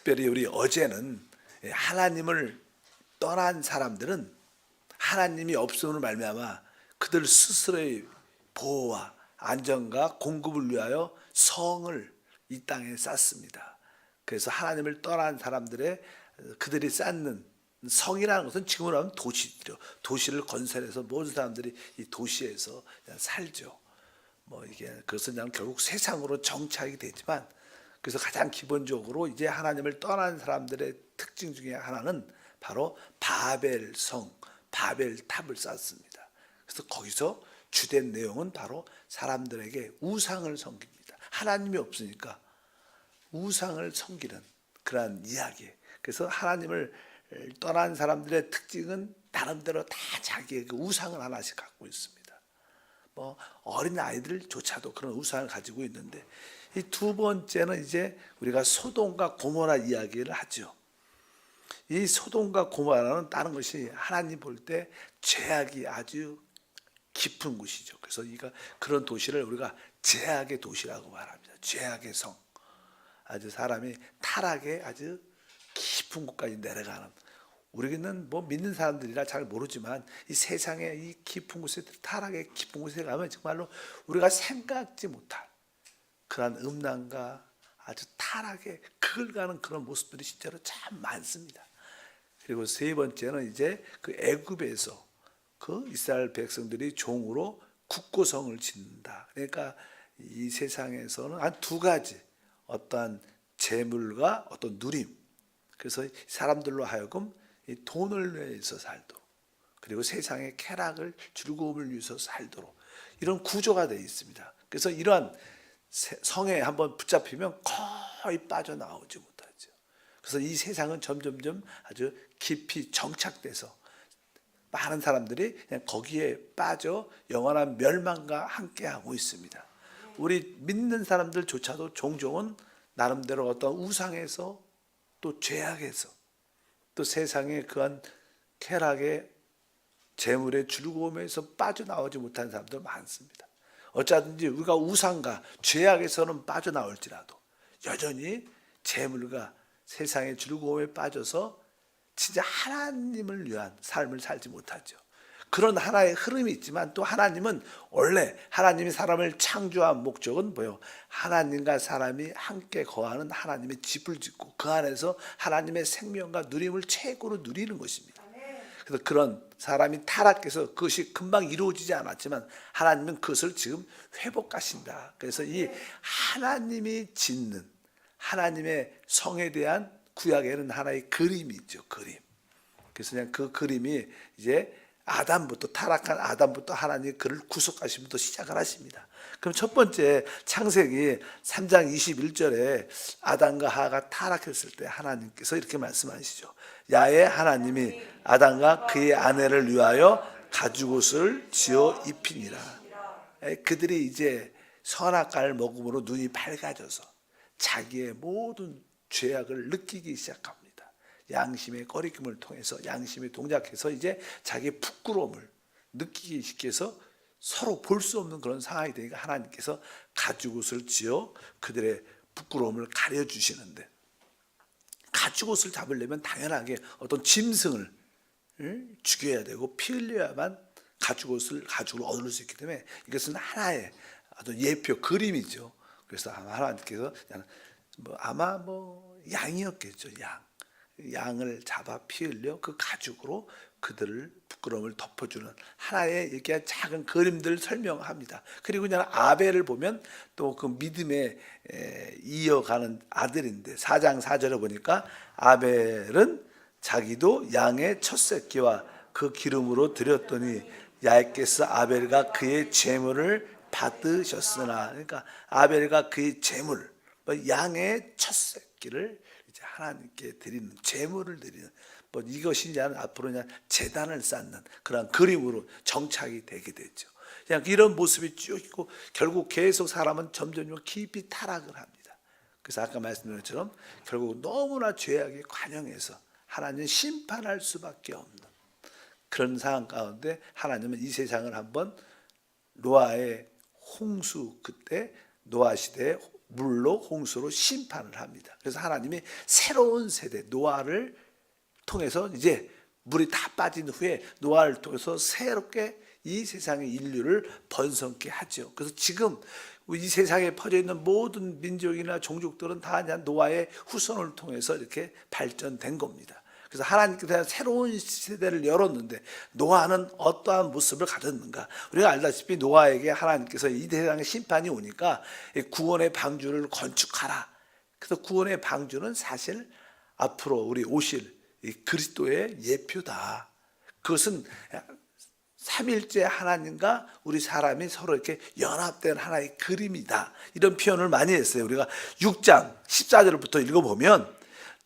특별히 우리 어제는 하나님을 떠난 사람들은 하나님이 없음으로 말미암아 그들 스스로의 보호와 안전과 공급을 위하여 성을 이 땅에 쌓습니다. 그래서 하나님을 떠난 사람들의 그들이 쌓는 성이라는 것은 지금으로 하면 도시죠. 도시를 건설해서 모든 사람들이 이 도시에서 그냥 살죠. 이게 그것은 그냥 결국 세상으로 정착이 되지만, 그래서 가장 기본적으로 이제 하나님을 떠난 사람들의 특징 중에 하나는 바로 바벨성, 바벨탑을 쌓습니다. 그래서 거기서 주된 내용은 바로 사람들에게 우상을 섬깁니다. 하나님이 없으니까 우상을 섬기는 그러한 이야기. 그래서 하나님을 떠난 사람들의 특징은 나름대로 다 자기의 그 우상을 하나씩 갖고 있습니다. 어린 아이들조차도 그런 우상을 가지고 있는데, 이 두 번째는 이제 우리가 소돔과 고모라 이야기를 하죠. 이 소돔과 고모라는 다른 것이 하나님 볼 때 죄악이 아주 깊은 곳이죠. 그래서 그런 도시를 우리가 죄악의 도시라고 말합니다. 죄악의 성. 아주 사람이 타락에 아주 깊은 곳까지 내려가는, 우리는 믿는 사람들이라 잘 모르지만 이 세상의 이 깊은 곳에, 타락의 깊은 곳에 가면 정말로 우리가 생각지 못할 그러한 음란과 아주 타락의 극을 가는 그런 모습들이 실제로 참 많습니다. 그리고 세 번째는 이제 그 애굽에서 그 이스라엘 백성들이 종으로 국고성을 짓는다. 그러니까 이 세상에서는 한 두 가지, 어떠한 재물과 어떤 누림, 그래서 사람들로 하여금 이 돈을 위해서 살도록, 그리고 세상의 쾌락을, 즐거움을 위해서 살도록, 이런 구조가 되어 있습니다. 그래서 이러한 성에 한번 붙잡히면 거의 빠져나오지 못하죠. 그래서 이 세상은 점점점 아주 깊이 정착돼서 많은 사람들이 그냥 거기에 빠져 영원한 멸망과 함께하고 있습니다. 우리 믿는 사람들조차도 종종은 나름대로 어떤 우상에서, 또 죄악에서, 또 세상의 그한 쾌락의 재물의 즐거움에서 빠져나오지 못하는 사람들 많습니다. 어쩌든지 우리가 우상과 죄악에서는 빠져나올지라도 여전히 재물과 세상의 즐거움에 빠져서 진짜 하나님을 위한 삶을 살지 못하죠. 그런 하나의 흐름이 있지만, 또 하나님은 원래 하나님이 사람을 창조한 목적은 뭐예요? 하나님과 사람이 함께 거하는 하나님의 집을 짓고 그 안에서 하나님의 생명과 누림을 최고로 누리는 것입니다. 그래서 그런 사람이 타락해서 그것이 금방 이루어지지 않았지만 하나님은 그것을 지금 회복하신다. 그래서 이 하나님이 짓는 하나님의 성에 대한 구약에는 하나의 그림이 있죠. 그림. 그래서 그냥 그 그림이 이제 아담부터, 타락한 아담부터 하나님이 그를 구속하시면서 시작을 하십니다. 그럼 첫 번째 창세기 3장 21절에 아담과 하와가 타락했을 때 하나님께서 이렇게 말씀하시죠. 야외 하나님이 아담과 그의 아내를 위하여 가죽옷을 지어 입히니라. 그들이 이제 선악과를 먹음으로 눈이 밝아져서 자기의 모든 죄악을 느끼기 시작합니다. 양심의 꺼리낌을 통해서, 양심이 동작해서 이제 자기의 부끄러움을 느끼기 시켜서 서로 볼 수 없는 그런 상황이 되니까 하나님께서 가죽옷을 지어 그들의 부끄러움을 가려주시는데, 가죽옷을 잡으려면 당연하게 어떤 짐승을 죽여야 되고 피 흘려야만 가죽을 얻을 수 있기 때문에 이것은 하나의 어떤 예표, 그림이죠. 그래서 하나님께서 아마 양이었겠죠. 양을 잡아 피 흘려 그 가죽으로 그들을 부끄러움을 덮어주는 하나의 이렇게 작은 그림들을 설명합니다. 그리고 그냥 아벨을 보면 또 그 믿음에 이어가는 아들인데 4장 4절에 보니까 아벨은 자기도 양의 첫 새끼와 그 기름으로 드렸더니 야훼께서 아벨과 그의 제물을 받으셨으나, 그러니까 아벨과 그의 제물, 양의 첫 새끼를 이제 하나님께 드리는, 제물을 드리는, 이것이 이제 앞으로 그냥 제단을 쌓는 그런 그림으로 정착이 되게 되죠. 그냥 이런 모습이 쭉 있고 결국 계속 사람은 점점 깊이 타락을 합니다. 그래서 아까 말씀드린 것처럼 결국 너무나 죄악에 관영해서 하나님은 심판할 수밖에 없는 그런 상황 가운데 하나님은 이 세상을 한번 노아의 홍수, 그때 노아 시대에 물로 홍수로 심판을 합니다. 그래서 하나님이 새로운 세대 노아를 통해서 이제 물이 다 빠진 후에 노아를 통해서 새롭게 이 세상의 인류를 번성케 하죠. 그래서 지금 이 세상에 퍼져 있는 모든 민족이나 종족들은 다 그냥 노아의 후손을 통해서 이렇게 발전된 겁니다. 그래서 하나님께서 새로운 세대를 열었는데 노아는 어떠한 모습을 가졌는가? 우리가 알다시피 노아에게 하나님께서 이 세상의 심판이 오니까 구원의 방주를 건축하라. 그래서 구원의 방주는 사실 앞으로 우리 오실 그리스도의 예표다. 그것은 삼일째 하나님과 우리 사람이 서로 이렇게 연합된 하나의 그림이다. 이런 표현을 많이 했어요. 우리가 6장 14절부터 읽어보면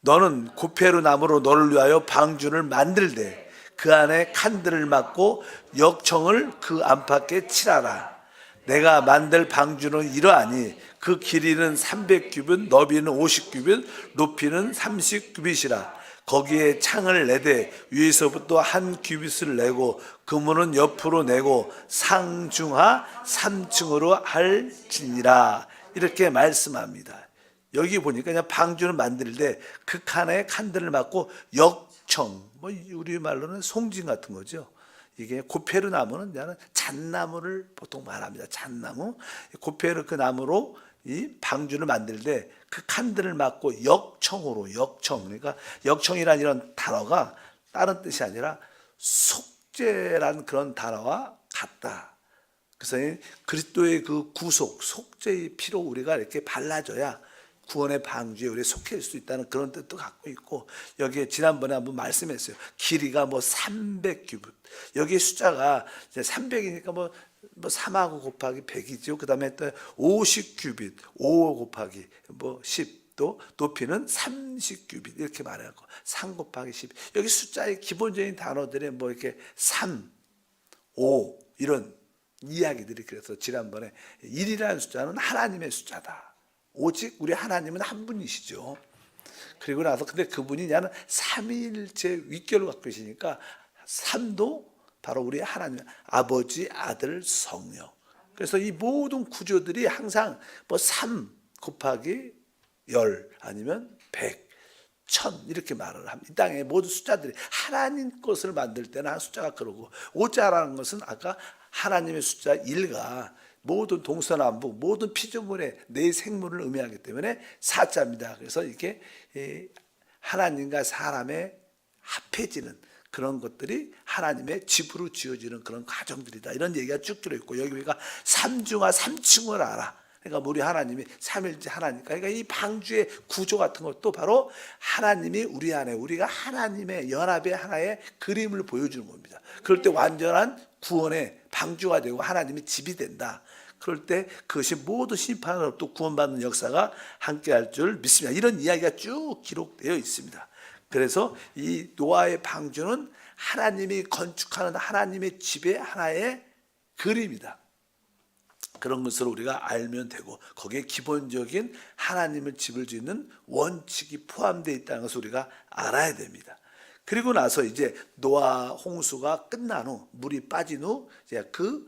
너는 고페르 나무로 너를 위하여 방주를 만들되 그 안에 칸들을 막고 역청을 그 안팎에 칠하라. 내가 만들 방주는 이러하니 그 길이는 300규빗, 너비는 50규빗, 높이는 30규빗이라. 거기에 창을 내되 위에서부터 한 규빗을 내고 그 문은 옆으로 내고 상중하 3층으로 할지니라. 이렇게 말씀합니다. 여기 보니까 그냥 방주를 만들 때 그 칸에 칸들을 막고 역청, 뭐 우리말로는 송진 같은 거죠. 이게 고페르 나무는 잣나무를 보통 말합니다. 잣나무. 고페르 그 나무로 이 방주를 만들 때 그 칸들을 막고 역청으로, 역청. 그러니까 역청이라는 이런 단어가 다른 뜻이 아니라 속죄라는 그런 단어와 같다. 그래서 그리스도의 그 구속, 속죄의 피로 우리가 이렇게 발라져야 구원의 방주에 우리 속해질 수 있다는 그런 뜻도 갖고 있고, 여기에 지난번에 한번 말씀했어요. 길이가 뭐 300규빗. 여기 숫자가 300이니까 뭐 3하고 곱하기 100이죠. 그 다음에 또 50규빗, 5 곱하기 뭐 10, 또 높이는 30규빗 이렇게 말하고 3 곱하기 10. 여기 숫자의 기본적인 단어들이 뭐 이렇게 3, 5 이런 이야기들이, 그래서 지난번에 1이라는 숫자는 하나님의 숫자다. 오직 우리 하나님은 한 분이시죠. 그리고 나서 근데 그분이 나는 삼위일체 윗결을 갖고 계시니까 3도 바로 우리 하나님 아버지, 아들, 성령. 그래서 이 모든 구조들이 항상 뭐 3 곱하기 10 아니면 100, 1000 이렇게 말을 합니다. 이 땅의 모든 숫자들이 하나님 것을 만들 때는 한 숫자가 그러고, 5자라는 것은 아까 하나님의 숫자 1가 모든 동서남북 모든 피조물의 내 생물을 의미하기 때문에 4자입니다. 그래서 이게 하나님과 사람의 합해지는 그런 것들이 하나님의 집으로 지어지는 그런 과정들이다. 이런 얘기가 쭉 들어있고, 여기 우리가 삼중하 3층을 알아. 그러니까 우리 하나님이 삼일째 하나니까. 그러니까 이 방주의 구조 같은 것도 바로 하나님이 우리 안에, 우리가 하나님의 연합의 하나의 그림을 보여주는 겁니다. 그럴 때 완전한 구원의 방주가 되고 하나님의 집이 된다. 그럴 때 그것이 모두 심판으로 또 구원받는 역사가 함께할 줄 믿습니다. 이런 이야기가 쭉 기록되어 있습니다. 그래서 이 노아의 방주는 하나님이 건축하는 하나님의 집의 하나의 그림이다. 그런 것을 우리가 알면 되고, 거기에 기본적인 하나님의 집을 짓는 원칙이 포함되어 있다는 것을 우리가 알아야 됩니다. 그리고 나서 이제 노아 홍수가 끝난 후, 물이 빠진 후 이제 그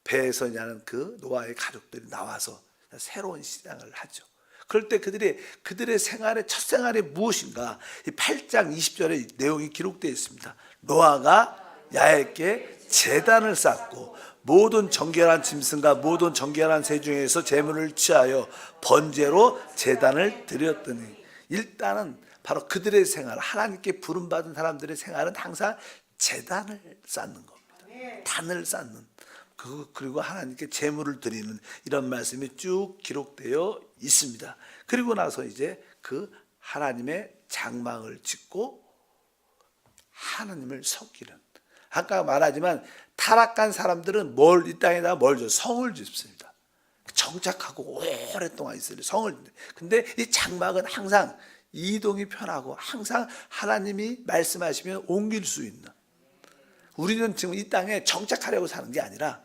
배에서 나는 그 노아의 가족들이 나와서 새로운 시장을 하죠. 그럴 때 그들의 생활의 첫 생활이 무엇인가? 이 8장 20절에 내용이 기록되어 있습니다. 노아가 야훼께 제단을 쌓고 모든 정결한 짐승과 모든 정결한 새 중에서 제물을 취하여 번제로 제단을 드렸더니, 일단은 바로 그들의 생활, 하나님께 부름받은 사람들의 생활은 항상 제단을 쌓는 겁니다. 단을 쌓는, 그리고 하나님께 제물을 드리는 이런 말씀이 쭉 기록되어 있습니다. 그리고 나서 이제 그 하나님의 장막을 짓고 하나님을 섬기는, 아까 말하지만 타락한 사람들은 이 땅에다 뭘 줘? 성을 짓습니다. 정착하고 오랫동안 있어요. 성을. 근데 이 장막은 항상 이동이 편하고 항상 하나님이 말씀하시면 옮길 수 있는, 우리는 지금 이 땅에 정착하려고 사는 게 아니라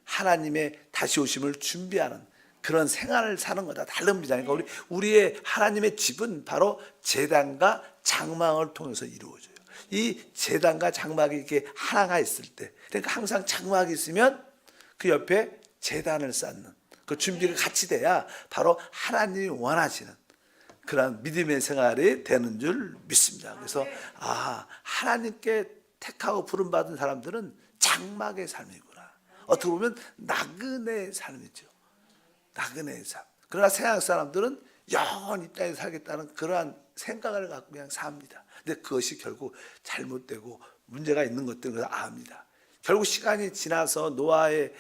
하나님의 다시 오심을 준비하는 그런 생활을 사는 거다. 다릅니다. 그러니까 우리의 하나님의 집은 바로 제단과 장막을 통해서 이루어져요. 이 제단과 장막이 이렇게 하나가 있을 때, 그러니까 항상 장막이 있으면 그 옆에 제단을 쌓는, 그 준비가 같이 돼야 바로 하나님이 원하시는 그런 믿음의 생활이 되는 줄 믿습니다. 그래서 하나님께 택하고 부름받은 사람들은 장막의 삶이구나. 어떻게 보면 나그네의 삶이죠. 나그네의 삶. 그러나 세상 사람들은 영원히 이 땅에 살겠다는 그러한 생각을 갖고 그냥 삽니다. 근데 그것이 결국 잘못되고 문제가 있는 것들을 압니다. 결국 시간이 지나서 노아의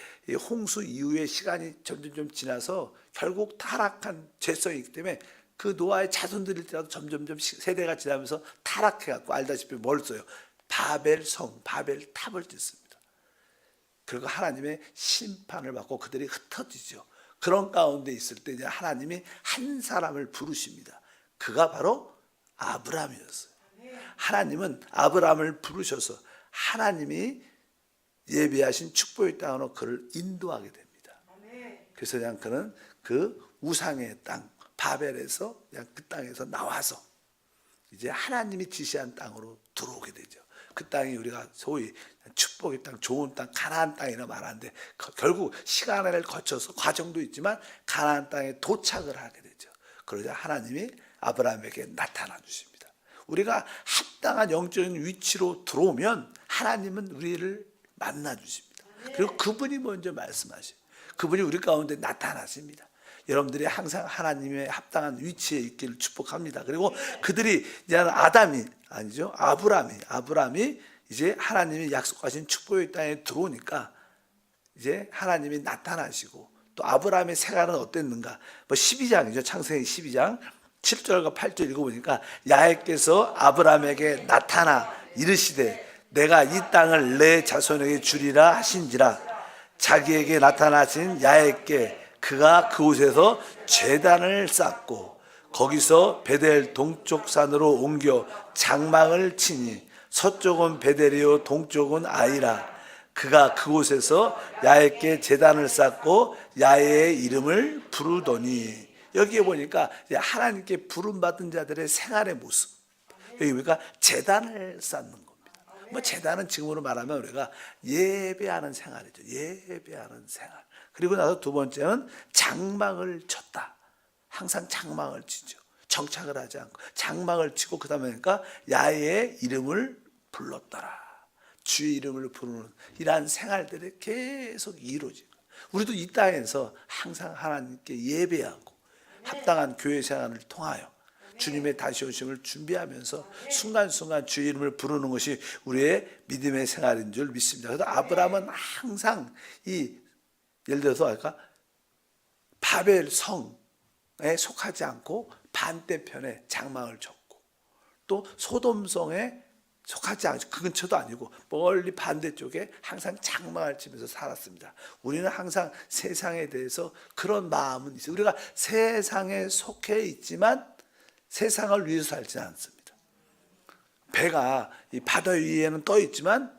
홍수 이후에 시간이 점점 지나서 결국 타락한 죄성이 있기 때문에 그 노아의 자손들일지라도 점점 세대가 지나면서 타락해갖고 알다시피 뭘 써요? 바벨성, 바벨탑을 짓습니다. 그리고 하나님의 심판을 받고 그들이 흩어지죠. 그런 가운데 있을 때 이제 하나님이 한 사람을 부르십니다. 그가 바로 아브라함이었어요. 하나님은 아브라함을 부르셔서 하나님이 예비하신 축복의 땅으로 그를 인도하게 됩니다. 그래서 그냥 그는 그 우상의 땅 바벨에서 그냥 그 땅에서 나와서 이제 하나님이 지시한 땅으로 들어오게 되죠. 그 땅이 우리가 소위 축복의 땅, 좋은 땅, 가나안 땅이라 말하는데 결국 시간을 거쳐서 과정도 있지만 가나안 땅에 도착을 하게 되죠. 그러자 하나님이 아브라함에게 나타나 주십니다. 우리가 합당한 영적인 위치로 들어오면 하나님은 우리를 만나 주십니다. 그리고 그분이 먼저 말씀하셔요. 그분이 우리 가운데 나타나십니다. 여러분들이 항상 하나님의 합당한 위치에 있기를 축복합니다. 그리고 그들이 이제 아브라함이 이제 하나님이 약속하신 축복의 땅에 들어오니까 이제 하나님이 나타나시고 또 아브라함의 생활은 어땠는가? 12장이죠. 창세기 12장 7절과 8절 읽어보니까 야훼께서 아브라함에게 나타나 이르시되 내가 이 땅을 내 자손에게 주리라 하신지라. 자기에게 나타나신 야훼께 그가 그곳에서 제단을 쌓고 거기서 베델 동쪽 산으로 옮겨 장막을 치니 서쪽은 베델이요 동쪽은 아이라. 그가 그곳에서 야훼께 제단을 쌓고 야훼의 이름을 부르더니. 여기에 보니까 하나님께 부름받은 자들의 생활의 모습. 여기 보니까 제단을 쌓는 겁니다. 제단은 지금으로 말하면 우리가 예배하는 생활이죠. 예배하는 생활. 그리고 나서 두 번째는 장막을 쳤다. 항상 장막을 치죠. 정착을 하지 않고 장막을 치고 그 다음에 그러니까 야훼의 이름을 불렀더라. 주의 이름을 부르는 이러한 생활들이 계속 이루어지고 우리도 이 땅에서 항상 하나님께 예배하고 합당한 교회 생활을 통하여 주님의 다시 오심을 준비하면서 순간순간 주의 이름을 부르는 것이 우리의 믿음의 생활인 줄 믿습니다. 그래서 아브라함은 항상 예를 들어서 할까? 바벨 성에 속하지 않고 반대편에 장막을 쳤고 또 소돔성에 속하지 않고 그 근처도 아니고 멀리 반대쪽에 항상 장막을 치면서 살았습니다. 우리는 항상 세상에 대해서 그런 마음은 있어요. 우리가 세상에 속해 있지만 세상을 위해서 살지는 않습니다. 배가 이 바다 위에는 떠 있지만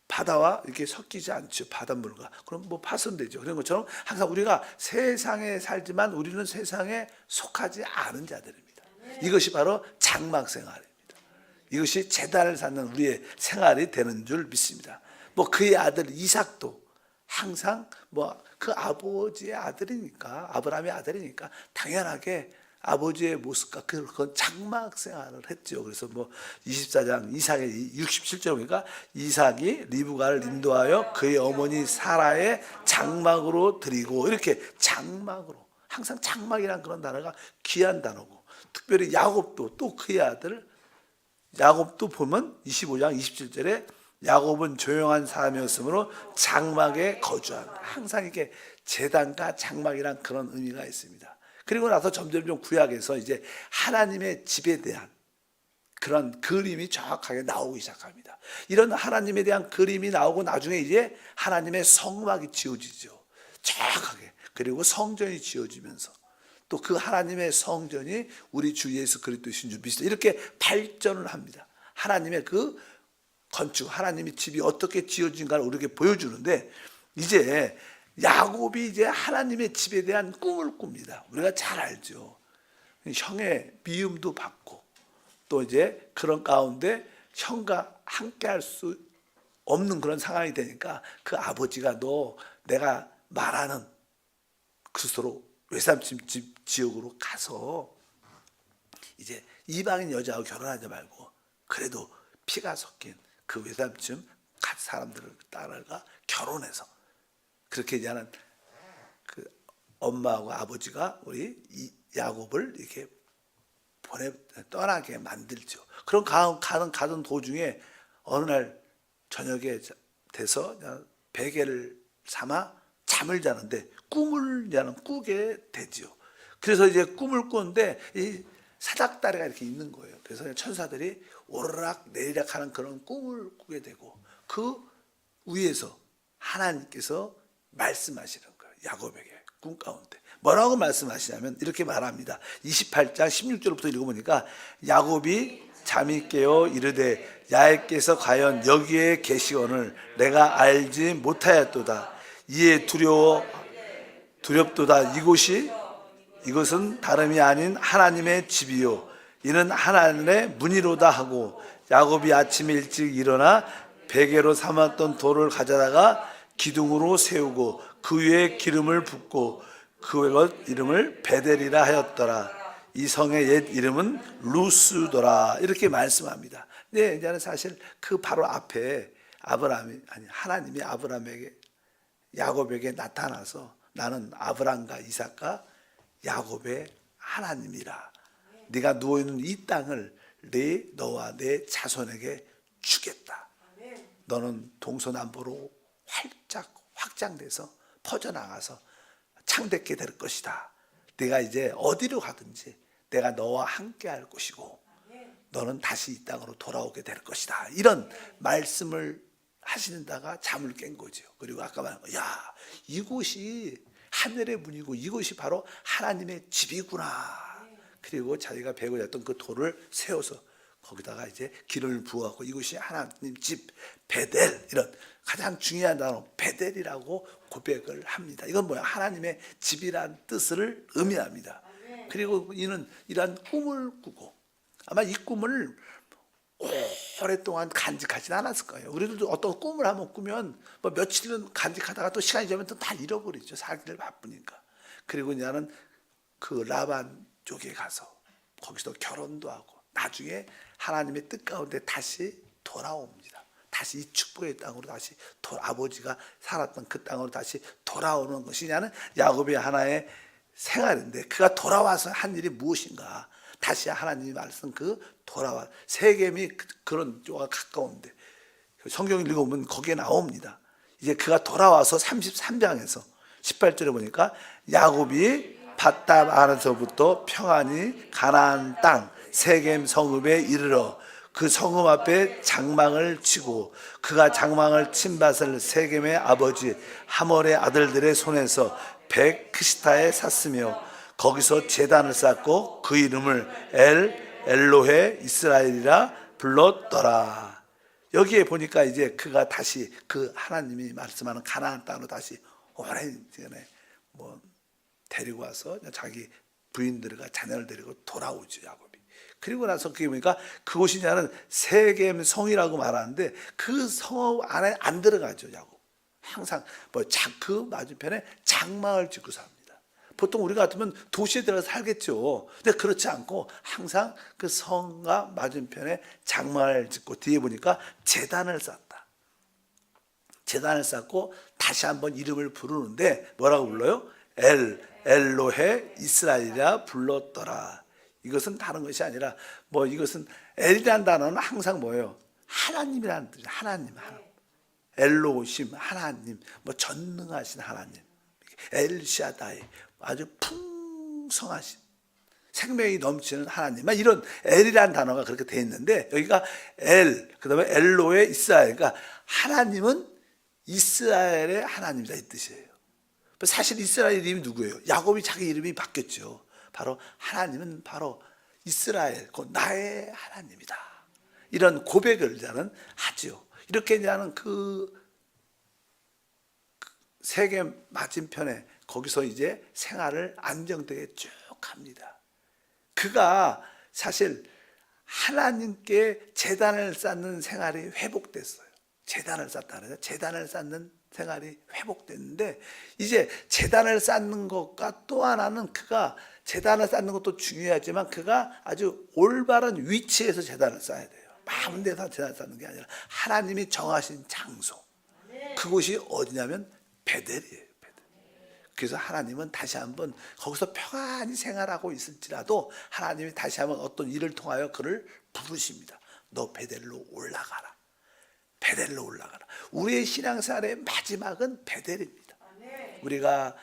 바다와 이렇게 섞이지 않죠. 바닷물과. 그럼 파손되죠. 그런 것처럼 항상 우리가 세상에 살지만 우리는 세상에 속하지 않은 자들입니다. 이것이 바로 장막 생활입니다. 이것이 제단을 쌓는 우리의 생활이 되는 줄 믿습니다. 그의 아들 이삭도 항상 그 아버지의 아들이니까 아브라함의 아들이니까 당연하게 아버지의 모습과 그건 장막 생활을 했죠. 그래서 24장 이삭의 67절 보니까 이삭이 리브가를 인도하여 그의 어머니 사라의 장막으로 드리고 이렇게 장막으로 항상 장막이란 그런 단어가 귀한 단어고 특별히 야곱도 또 그의 아들 야곱도 보면 25장 27절에 야곱은 조용한 사람이었으므로 장막에 거주한 항상 이렇게 제단과 장막이란 그런 의미가 있습니다. 그리고 나서 점점 구약에서 이제 하나님의 집에 대한 그런 그림이 정확하게 나오기 시작합니다. 이런 하나님에 대한 그림이 나오고 나중에 이제 하나님의 성막이 지어지죠. 정확하게. 그리고 성전이 지어지면서 또 그 하나님의 성전이 우리 주 예수 그리스도이신 줄 믿습니다. 이렇게 발전을 합니다. 하나님의 그 건축, 하나님의 집이 어떻게 지어진가를 우리에게 보여주는데 이제 야곱이 이제 하나님의 집에 대한 꿈을 꿉니다. 우리가 잘 알죠. 형의 미움도 받고 또 이제 그런 가운데 형과 함께 할 수 없는 그런 상황이 되니까 그 아버지가 너 내가 말하는 스스로 외삼촌 집 지역으로 가서 이제 이방인 여자하고 결혼하지 말고 그래도 피가 섞인 그 외삼촌 갓 사람들을 따라가 결혼해서 그렇게 이제는 그 엄마하고 아버지가 우리 야곱을 이렇게 떠나게 만들죠. 그런 가던 도중에 어느 날 저녁에 돼서 베개를 삼아 잠을 자는데 꿈을 꾸게 되죠. 그래서 이제 꿈을 꾸는데 이 사닥다리가 이렇게 있는 거예요. 그래서 천사들이 오르락 내리락 하는 그런 꿈을 꾸게 되고 그 위에서 하나님께서 말씀하시는 거예요. 야곱에게 꿈 가운데. 뭐라고 말씀하시냐면 이렇게 말합니다. 28장 16절부터 읽어보니까 야곱이 잠이 깨어 이르되 야훼께서 과연 여기에 계시거늘 내가 알지 못하였도다. 이에 두렵도다. 이것은 다름이 아닌 하나님의 집이요 이는 하나님의 문이로다 하고 야곱이 아침에 일찍 일어나 베개로 삼았던 돌을 가져다가 기둥으로 세우고 그 위에 기름을 붓고 그것 이름을 베델이라 하였더라. 이 성의 옛 이름은 루스더라. 이렇게 말씀합니다. 네, 이제는 사실 그 바로 앞에 하나님이 아브라함에게 야곱에게 나타나서 나는 아브라함과 이삭과 야곱의 하나님이라. 네가 누워 있는 이 땅을 너와 내 자손에게 주겠다. 너는 동서남북으로 활짝 확장돼서 퍼져나가서 창대케 될 것이다. 네가 이제 어디로 가든지 내가 너와 함께 할 것이고 너는 다시 이 땅으로 돌아오게 될 것이다. 이런 말씀을 하시는다가 잠을 깬 거죠. 그리고 아까 말한 거, 야, 이곳이 하늘의 문이고 이곳이 바로 하나님의 집이구나. 그리고 자기가 베고 잤던 그 돌을 세워서 거기다가 이제 기름을 부어갖고 이곳이 하나님 집 베델, 이런 가장 중요한 단어 베델이라고 고백을 합니다. 이건 뭐야? 하나님의 집이란 뜻을 의미합니다. 그리고 이는 이러한 꿈을 꾸고 아마 이 꿈을 오랫동안 간직하지는 않았을 거예요. 우리들도 어떤 꿈을 한번 꾸면 뭐 며칠은 간직하다가 또 시간이 지나면 또 다 잃어버리죠. 살기를 바쁘니까. 그리고 나는 그 라반 쪽에 가서 거기서 결혼도 하고 나중에 하나님의 뜻 가운데 다시 돌아옵니다. 다시 이 축복의 땅으로 다시 아버지가 살았던 그 땅으로 다시 돌아오는 것이냐는 야곱의 하나의 생활인데 그가 돌아와서 한 일이 무엇인가? 다시 하나님이 말씀 돌아와 세겜이 그런 쪽과 가까운데 성경을 읽어보면 거기에 나옵니다. 이제 그가 돌아와서 33장에서 18절에 보니까 야곱이 밧답 안에서부터 평안히 가나안 땅 세겜 성읍에 이르러 그 성읍 앞에 장막을 치고 그가 장막을 친 밭을 세겜의 아버지 하몰의 아들들의 손에서 백크시타에 샀으며 거기서 제단을 쌓고 그 이름을 엘로헤 이스라엘이라 불렀더라. 여기에 보니까 이제 그가 다시 그 하나님이 말씀하는 가나안 땅으로 다시 오랜 전에 데리고 와서 자기 부인들과 자녀를 데리고 돌아오죠, 야곱이. 그리고 나서 그게 보니까 그곳이 이제는 세겜 성이라고 말하는데 그 성 안에 안 들어가죠, 야곱. 항상 그 맞은편에 장막을 짓고 삽니다. 보통 우리 같으면 도시에 들어가서 살겠죠. 근데 그렇지 않고 항상 그 성과 맞은편에 장막을 짓고 뒤에 보니까 제단을 쌓다. 제단을 쌓고 다시 한번 이름을 부르는데 뭐라고 불러요? 엘로헤 이스라엘이라 불렀더라. 이것은 다른 것이 아니라 이것은 엘이라는 단어는 항상 뭐예요? 하나님이라는 뜻이에요. 하나님. 엘로심 하나님, 전능하신 하나님, 엘샤다이 아주 풍성하신 생명이 넘치는 하나님, 이런 엘이라는 단어가 그렇게 되어 있는데 여기가 그다음에 엘로의 이스라엘, 그러니까 하나님은 이스라엘의 하나님이다 이 뜻이에요. 사실 이스라엘 이름이 누구예요? 야곱이 자기 이름이 바뀌었죠. 바로 하나님은 바로 이스라엘, 곧 나의 하나님이다. 이런 고백을 저는 하죠. 이렇게 저는 그 세겜 맞은편에 거기서 이제 생활을 안정되게 쭉 합니다. 그가 사실 하나님께 제단을 쌓는 생활이 회복됐어요. 제단을 쌓다 그래서 제단을 쌓는 생활이 회복됐는데, 이제 제단을 쌓는 것과 또 하나는, 그가 제단을 쌓는 것도 중요하지만 그가 아주 올바른 위치에서 제단을 쌓아야 돼요. 아무 데서 제단을 쌓는 게 아니라 하나님이 정하신 장소, 그곳이 어디냐면 베델이에요. 베델. 그래서 하나님은 다시 한번 거기서 평안히 생활하고 있을지라도 하나님이 다시 한번 어떤 일을 통하여 그를 부르십니다. 너 베델로 올라가라. 베델로 올라가라. 우리의 신앙생활의 마지막은 베델입니다. 우리가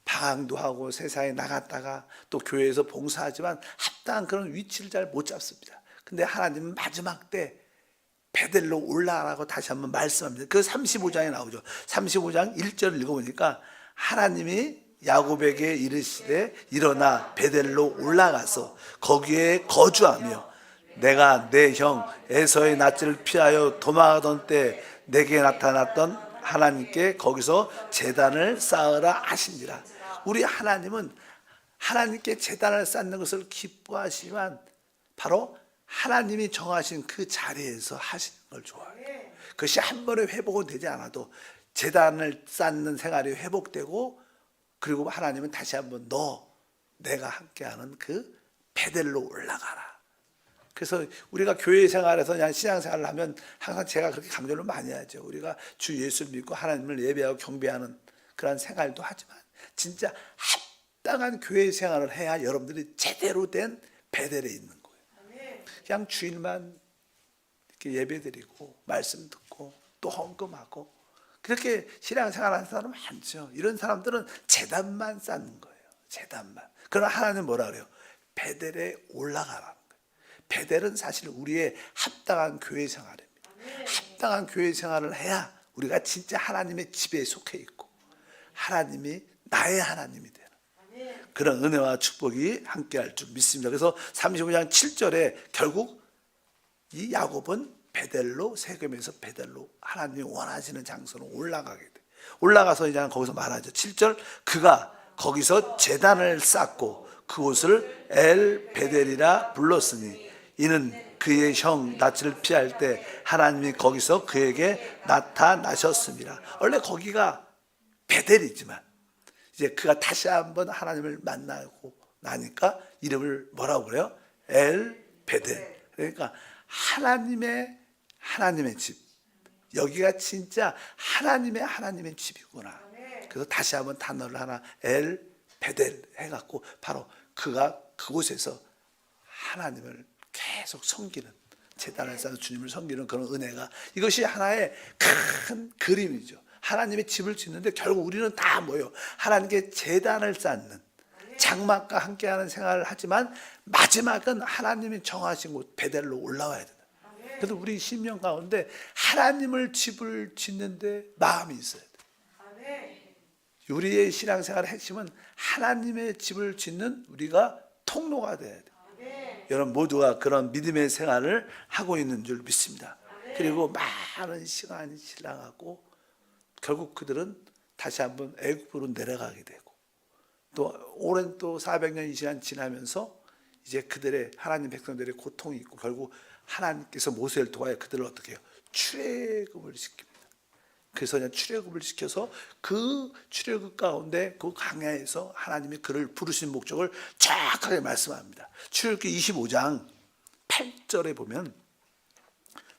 방황도 하고 세상에 나갔다가 또 교회에서 봉사하지만 합당한 그런 위치를 잘 못 잡습니다. 근데 하나님은 마지막 때 베델로 올라가라고 다시 한번 말씀합니다. 그 35장에 나오죠. 35장 1절을 읽어보니까 하나님이 야곱에게 이르시되 일어나 베델로 올라가서 거기에 거주하며 내가 내 형 에서의 낯을 피하여 도망하던 때 내게 나타났던 하나님께 거기서 제단을 쌓으라 하시니라. 우리 하나님은 하나님께 제단을 쌓는 것을 기뻐하시지만 바로 하나님이 정하신 그 자리에서 하시는 걸 좋아해요. 그것이 한 번에 회복은 되지 않아도 제단을 쌓는 생활이 회복되고, 그리고 하나님은 다시 한번 내가 함께하는 그 베델로 올라가라. 그래서 우리가 교회 생활에서 그냥 신앙생활을 하면 항상 제가 그렇게 강조를 많이 하죠. 우리가 주 예수를 믿고 하나님을 예배하고 경배하는 그런 생활도 하지만 진짜 합당한 교회 생활을 해야 여러분들이 제대로 된 베델에 있는 거예요. 그냥 주일만 이렇게 예배드리고 말씀 듣고 또 헌금하고 그렇게 신앙생활하는 사람은 많죠. 이런 사람들은 제단만 쌓는 거예요. 제단만. 그러나 하나님은 뭐라 그래요? 베델에 올라가라는 거예요. 베델은 사실 우리의 합당한 교회 생활입니다. 합당한 교회 생활을 해야 우리가 진짜 하나님의 집에 속해 있고 하나님이 나의 하나님이 되는 그런 은혜와 축복이 함께할 줄 믿습니다. 그래서 35장 7절에 결국 이 야곱은 베델로, 세겜에서 베델로 하나님이 원하시는 장소로 올라가게 돼. 올라가서 이제 거기서 말하죠. 7절, 그가 거기서 제단을 쌓고 그곳을 엘 베델이라 불렀으니 이는 그의 형 낯을 피할 때 하나님이 거기서 그에게 나타나셨습니다. 원래 거기가 베델이지만 이제 그가 다시 한번 하나님을 만나고 나니까 이름을 뭐라고 그래요? 엘 베델. 그러니까 하나님의 집. 여기가 진짜 하나님의 집이구나. 그래서 다시 한번 단어를 하나 엘 베델 해갖고 바로 그가 그곳에서 하나님을 계속 섬기는, 제단을 쌓아서 주님을 섬기는 그런 은혜가, 이것이 하나의 큰 그림이죠. 하나님의 집을 짓는데 결국 우리는 다 뭐예요? 하나님께 제단을 쌓는, 장막과 함께하는 생활을 하지만 마지막은 하나님이 정하신 곳 베델로 올라와야 된다. 그래서 우리 심령 가운데 하나님을 집을 짓는데 마음이 있어야 돼. 우리의 신앙생활의 핵심은 하나님의 집을 짓는 우리가 통로가 돼야 돼. 여러분 모두가 그런 믿음의 생활을 하고 있는 줄 믿습니다. 그리고 많은 시간이 지나가고 결국 그들은 다시 한번 애굽으로 내려가게 되고 또 오랜 또 400년이 지나면서 이제 그들의 하나님 백성들의 고통이 있고 결국 하나님께서 모세를 통하여 그들을 어떻게 해요? 출애굽을 시킵니다. 그래서 그냥 출애굽을 시켜서 그 출애굽 가운데 그 광야에서 하나님이 그를 부르신 목적을 정확하게 말씀합니다. 출애굽기 25장 8절에 보면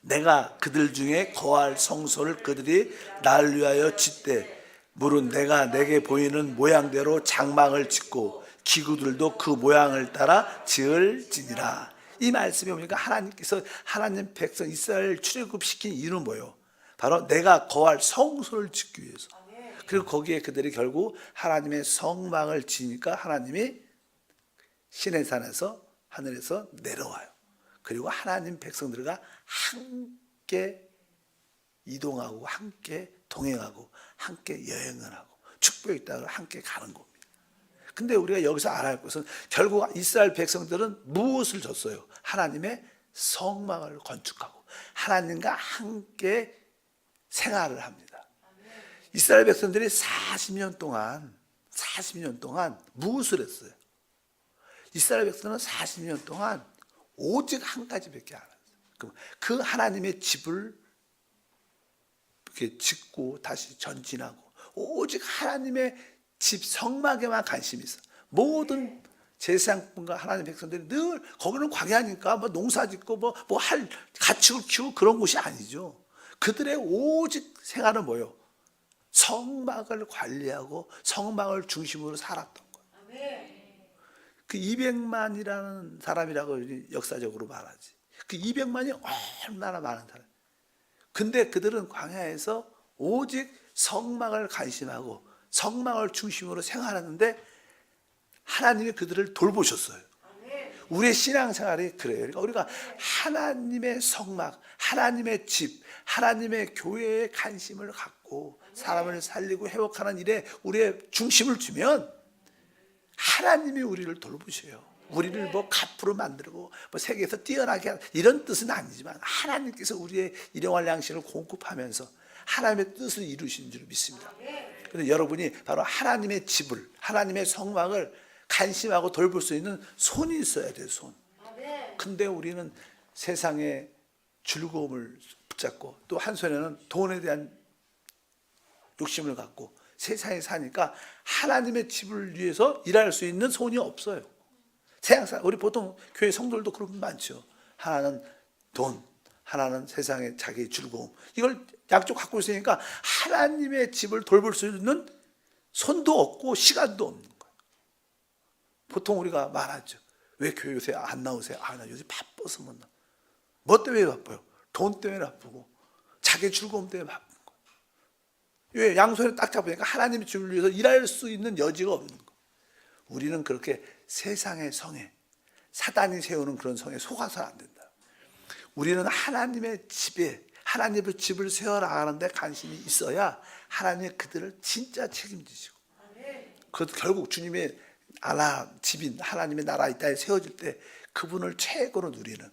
내가 그들 중에 거할 성소를 그들이 날 위하여 짓되 물은 내가 내게 보이는 모양대로 장막을 짓고 기구들도 그 모양을 따라 지을지니라. 이 말씀이 보니까 하나님께서 하나님 백성 이스라엘 출애굽시킨 이유는 뭐예요? 바로 내가 거할 성소를 짓기 위해서. 그리고 거기에 그들이 결국 하나님의 성막을 지니까 하나님이 시내산에서 하늘에서 내려와요. 그리고 하나님 백성들과 함께 이동하고 함께 동행하고 함께 여행을 하고 축복의 땅을 함께 가는 겁니다. 근데 우리가 여기서 알아야 할 것은 결국 이스라엘 백성들은 무엇을 줬어요? 하나님의 성막을 건축하고 하나님과 함께 생활을 합니다. 이스라엘 백성들이 40년 동안 무엇을 했어요? 이스라엘 백성은 40년 동안 오직 한 가지밖에 안 했어요. 그 하나님의 집을 그렇게 짓고 다시 전진하고 오직 하나님의 집 성막에만 관심이 있어. 모든 제사장분과 하나님 백성들이 늘 거기는 광야니까 뭐 농사짓고 뭐 할 가축을 키우고 그런 곳이 아니죠. 그들의 오직 생활은 뭐요? 성막을 관리하고 성막을 중심으로 살았던 거예요. 그 200만이라는 사람이라고 역사적으로 말하지. 그 200만이 얼마나 많은 사람. 근데 그들은 광야에서 오직 성막을 관심하고 성막을 중심으로 생활하는데 하나님이 그들을 돌보셨어요. 우리의 신앙생활이 그래요. 그러니까 우리가 하나님의 성막, 하나님의 집, 하나님의 교회에 관심을 갖고 사람을 살리고 회복하는 일에 우리의 중심을 주면 하나님이 우리를 돌보셔요. 우리를 뭐 갑부로 만들고 뭐 세계에서 뛰어나게 하는 이런 뜻은 아니지만 하나님께서 우리의 일용할 양식을 공급하면서 하나님의 뜻을 이루신 줄 믿습니다. 그런데 여러분이 바로 하나님의 집을, 하나님의 성막을 관심하고 돌볼 수 있는 손이 있어야 돼요. 손. 근데 우리는 세상의 즐거움을 붙잡고 또 한 손에는 돈에 대한 욕심을 갖고 세상에 사니까 하나님의 집을 위해서 일할 수 있는 손이 없어요. 세상 우리 보통 교회 성도들도 그런 분 많죠. 하나는 돈, 하나는 세상의 자기의 즐거움. 이걸 양쪽 갖고 있으니까 하나님의 집을 돌볼 수 있는 손도 없고 시간도 없는 거예요. 보통 우리가 말하죠. 왜 교회 요새 안 나오세요? 아, 나 요새 바빠서 못 나. 뭐 때문에 바빠요? 돈 때문에 바쁘고 자기 즐거움 때문에 바쁜 거예요. 왜? 양손에 딱 잡으니까 하나님의 집을 위해서 일할 수 있는 여지가 없는 거예요. 우리는 그렇게 세상의 성에 사단이 세우는 그런 성에 속아서는 안 된다. 우리는 하나님의 집에 하나님의 집을 세워나가는데 관심이 있어야 하나님이 그들을 진짜 책임지시고 그것도 결국 주님의 집인 하나님의 나라 이 땅에 세워질 때 그분을 최고로 누리는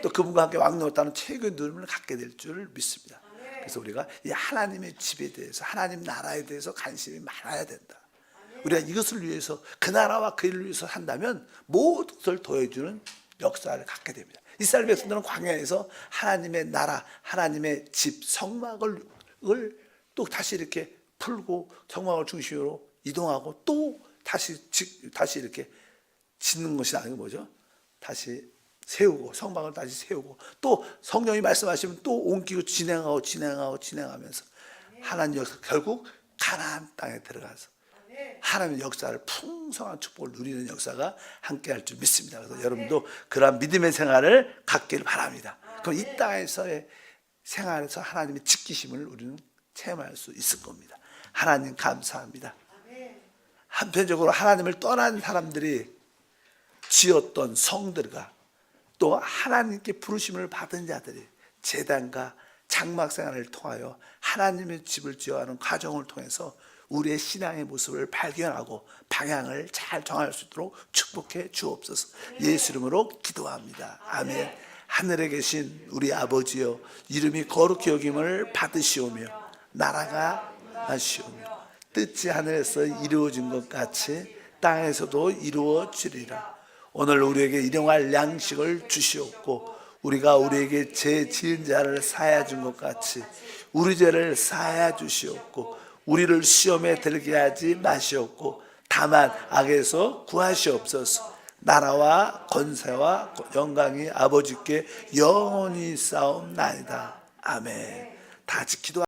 또 그분과 함께 왕노릇하는 최고의 누림을 갖게 될 줄 믿습니다. 그래서 우리가 이 하나님의 집에 대해서 하나님 나라에 대해서 관심이 많아야 된다. 우리가 이것을 위해서 그 나라와 그 일을 위해서 산다면 모든 것을 더해주는 역사를 갖게 됩니다. 이스라엘 백성들은 광야에서 하나님의 나라, 하나님의 집, 성막을 또 다시 이렇게 풀고 성막을 중심으로 이동하고 또 다시 이렇게 짓는 것이 아니고 뭐죠? 다시 세우고 성막을 다시 세우고 또 성령이 말씀하시면 또 옮기고 진행하면서 하나님 역사 결국 가나안 땅에 들어가서 하나님의 역사를 풍성한 축복을 누리는 역사가 함께할 줄 믿습니다. 그래서 여러분도 그러한 믿음의 생활을 갖기를 바랍니다. 그럼 이 땅에서의 생활에서 하나님의 지키심을 우리는 체험할 수 있을 겁니다. 하나님 감사합니다. 한편적으로 하나님을 떠난 사람들이 지었던 성들과 또 하나님께 부르심을 받은 자들이 제단과 장막 생활을 통하여 하나님의 집을 지어가는 과정을 통해서 우리의 신앙의 모습을 발견하고 방향을 잘 정할 수 있도록 축복해 주옵소서. 예수 이름으로 기도합니다. 아멘. 하늘에 계신 우리 아버지여, 이름이 거룩히 여김을 받으시오며 나라가 임하시오며 뜻이 하늘에서 이루어진 것 같이 땅에서도 이루어지리라. 오늘 우리에게 일용할 양식을 주시옵고 우리가 우리에게 죄 지은 자를 사하여 준 것 같이 우리 죄를 사하여 주시옵고 우리를 시험에 들게 하지 마시옵고 다만 악에서 구하시옵소서. 나라와 권세와 영광이 아버지께 영원히 싸움나이다. 아멘. 다 같이 기도.